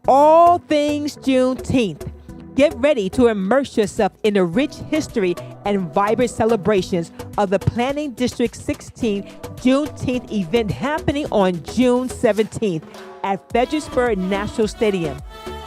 all things Juneteenth. Get ready to immerse yourself in the rich history and vibrant celebrations of the Planning District 16 Juneteenth event happening on June 17th at Fredericksburg National Stadium.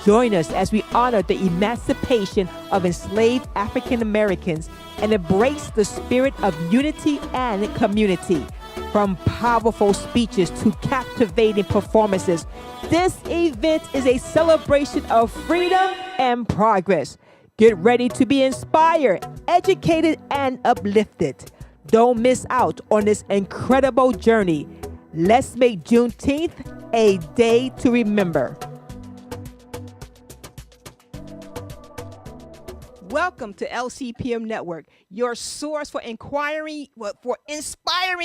Join us as we honor the emancipation of enslaved African Americans and embrace the spirit of unity and community. From powerful speeches to captivating performances, this event is a celebration of freedom and progress. Get ready to be inspired, educated, and uplifted. Don't miss out on this incredible journey. Let's make Juneteenth a day to remember. Welcome to LCPM Network, your source for inspiring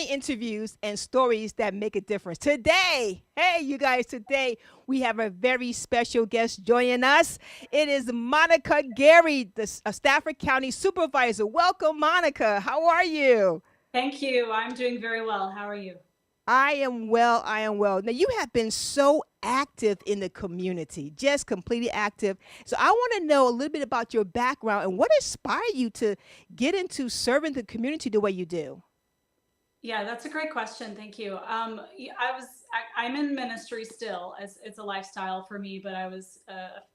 interviews and stories that make a difference. Today, today we have a very special guest joining us. It is Monica Gary, the Stafford County Supervisor. Welcome, Monica. How are you? Thank you. I'm doing very well. How are you? I am well. Now, you have been so active in the community, just completely active. So I want to know a little bit about your background and what inspired you to get into serving the community the way you do. Yeah, that's a great question. Thank you. I'm in ministry still, as it's a lifestyle for me, but I was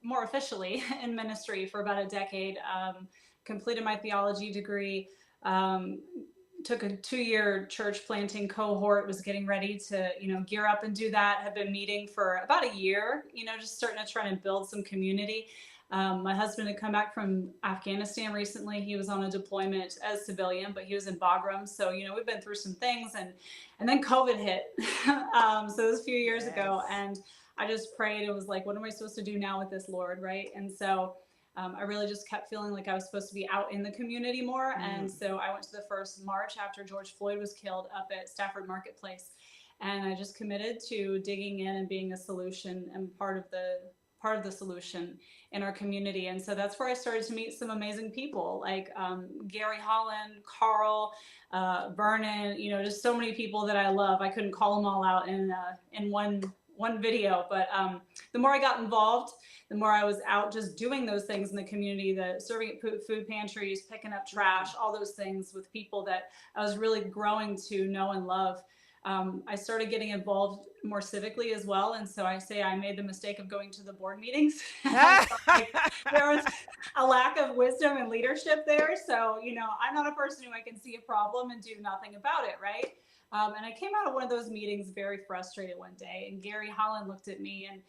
more officially in ministry for about a decade. Completed my theology degree. Took a 2-year church planting cohort, was getting ready to, gear up and do that. Had been meeting for about a year, just starting to try and build some community. My husband had come back from Afghanistan recently. He was on a deployment as civilian, but he was in Bagram. So, we've been through some things and then COVID hit. So it was a few years ago, and I just prayed. It was like, what am I supposed to do now with this, Lord? Right. And so I really just kept feeling like I was supposed to be out in the community more. And so I went to the first march after George Floyd was killed up at Stafford Marketplace. And I just committed to digging in and being a solution and part of the solution in our community. And so that's where I started to meet some amazing people like Gary Holland, Carl, Vernon, just so many people that I love. I couldn't call them all out in one video, but the more I got involved, the more I was out just doing those things in the community, the serving at food pantries, picking up trash, all those things with people that I was really growing to know and love. I started getting involved more civically as well. And so I say I made the mistake of going to the board meetings. There was a lack of wisdom and leadership there. So, I'm not a person who I can see a problem and do nothing about it, right? And I came out of one of those meetings very frustrated one day, and Gary Holland looked at me and,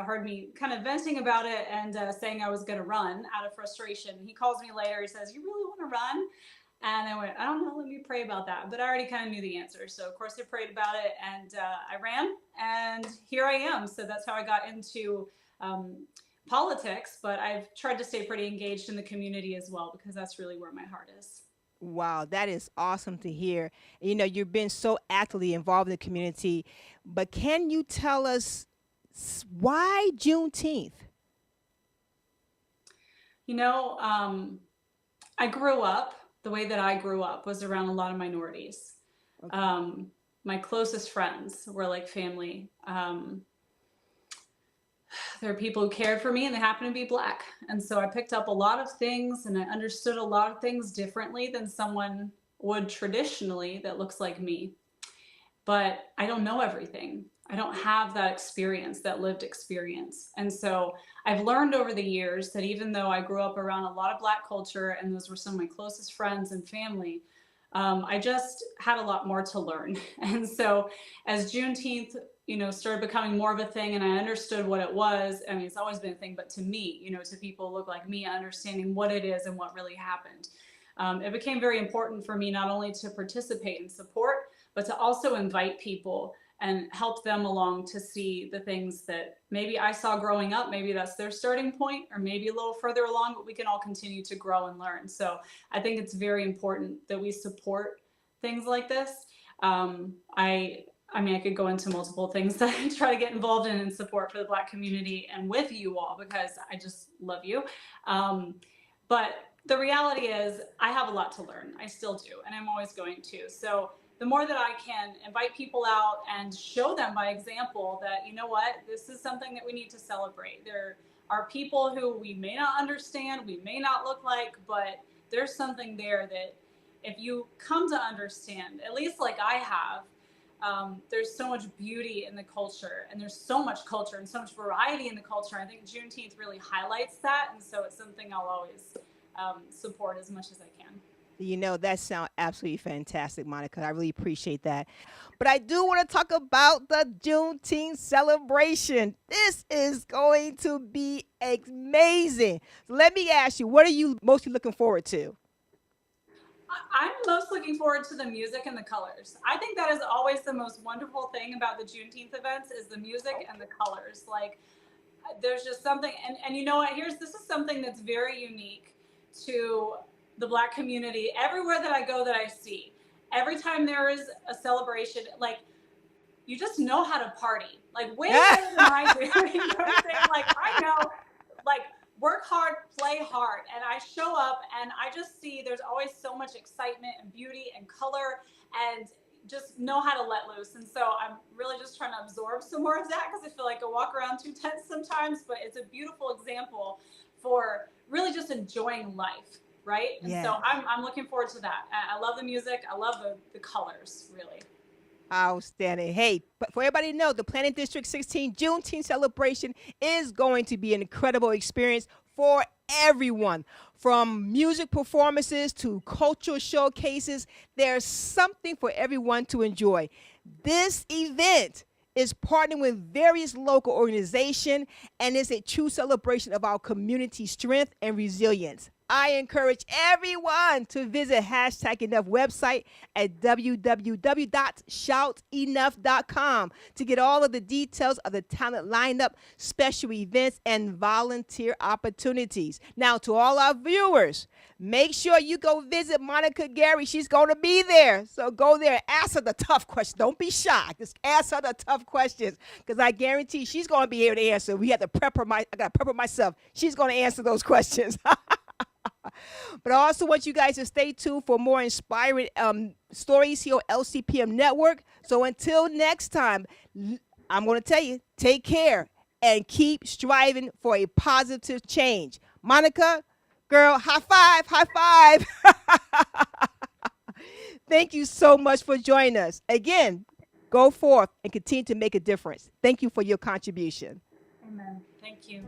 heard me kind of venting about it and saying I was going to run out of frustration. He calls me later. He says, "You really want to run?" And I went, "I don't know, let me pray about that." But I already kind of knew the answer. So of course I prayed about it, and I ran, and here I am. So that's how I got into politics, but I've tried to stay pretty engaged in the community as well, because that's really where my heart is. Wow, that is awesome to hear. You've been so actively involved in the community, but can you tell us why Juneteenth? I grew up, the way that I grew up was around a lot of minorities. Okay. My closest friends were like family. There are people who cared for me, and they happen to be Black. And so I picked up a lot of things, and I understood a lot of things differently than someone would traditionally that looks like me. But I don't know everything. I don't have that experience, that lived experience. And so I've learned over the years that even though I grew up around a lot of Black culture, and those were some of my closest friends and family, I just had a lot more to learn. And so as Juneteenth, started becoming more of a thing, and I understood what it was. I mean, it's always been a thing, but to me, to people who look like me, understanding what it is and what really happened. It became very important for me not only to participate and support, but to also invite people and help them along to see the things that maybe I saw growing up. Maybe that's their starting point, or maybe a little further along, but we can all continue to grow and learn. So I think it's very important that we support things like this. I could go into multiple things that I try to get involved in and support for the Black community and with you all, because I just love you. But the reality is I have a lot to learn. I still do, and I'm always going to. So the more that I can invite people out and show them by example that, you know what, this is something that we need to celebrate. There are people who we may not understand, we may not look like, but there's something there that if you come to understand, at least like I have, there's so much beauty in the culture, and there's so much culture and so much variety in the culture. I think Juneteenth really highlights that, and so it's something I'll always support as much as I can. You know, that sounds absolutely fantastic, Monica. I really appreciate that. But I do want to talk about the Juneteenth celebration. This is going to be amazing. So let me ask you, what are you mostly looking forward to? I'm most looking forward to the music and the colors. I think that is always the most wonderful thing about the Juneteenth events is the music and the colors. Like, there's just something, and you know what, this is something that's very unique to the Black community. Everywhere that I go that I see, every time there is a celebration, like, you just know how to party. Like, way better than I do. You know what I'm saying? Like, I know, like, work hard, play hard. And I show up and I just see there's always so much excitement and beauty and color, and just know how to let loose. And so I'm really just trying to absorb some more of that, because I feel like I walk around too tense sometimes, but it's a beautiful example for really just enjoying life. Right? And so I'm looking forward to that. I love the music. I love the colors, really. Outstanding. Hey, but for everybody to know, the Planning District 16 Juneteenth celebration is going to be an incredible experience for everyone. From music performances to cultural showcases, there's something for everyone to enjoy. This event is partnering with various local organizations and is a true celebration of our community strength and resilience. I encourage everyone to visit #Enough website at www.shoutenough.com to get all of the details of the talent lineup, special events, and volunteer opportunities. Now, to all our viewers, make sure you go visit Monica Gary. She's going to be there. So go there and ask her the tough questions. Don't be shy. Just ask her the tough questions, because I guarantee she's going to be able to answer. We have to prep her. I got to prep her myself. She's going to answer those questions. But I also want you guys to stay tuned for more inspiring stories here on LCPM Network. So until next time, I'm going to tell you, take care and keep striving for a positive change. Monica, girl, high five, high five. Thank you so much for joining us. Again, go forth and continue to make a difference. Thank you for your contribution. Amen. Thank you.